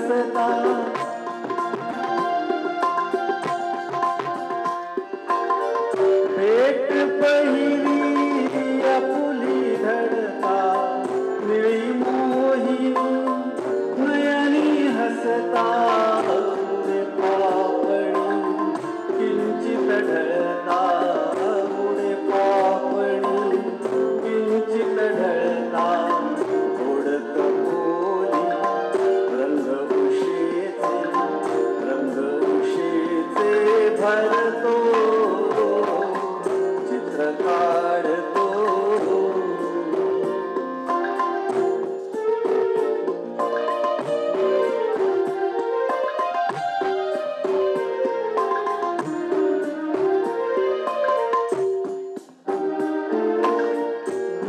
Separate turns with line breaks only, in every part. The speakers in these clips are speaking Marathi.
हसता भेट पहिली आपुली धडता निळी मोहिनी नयनी हसता पुढे पापणी किंचित ढळता पुढे पापणी किंचित ढळता ओढत बोली रंग उशेचे भरतो चित्र काढतो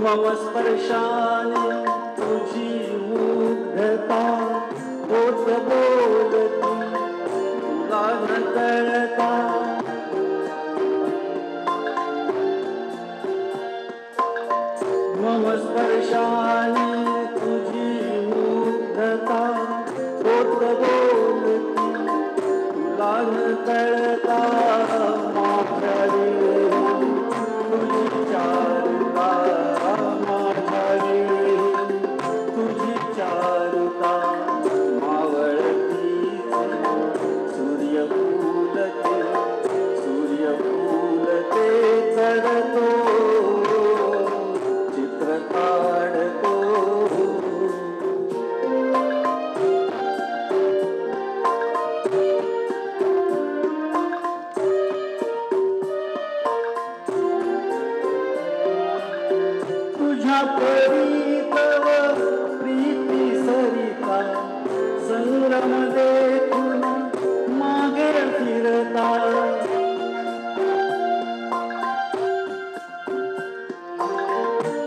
मम स्पर्शाने तुझी मुग्धता होत बोलती तुला न कळता मम स्पर्शाने तुझी मुग्धता होत बोलती तुला न कळता माझ्या तुझी चारुता माझ्या तुझी चारुता मावळती सूर्यफूलते चढतो चित्र काढतो तुझ्या परीतव प्रीती सरिता संग्रम देखून मागे फिरता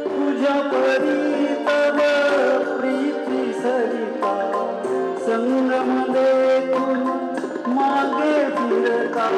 तुझ्या परीतव प्रीती सरिता संग्रम देखून मागे फिरता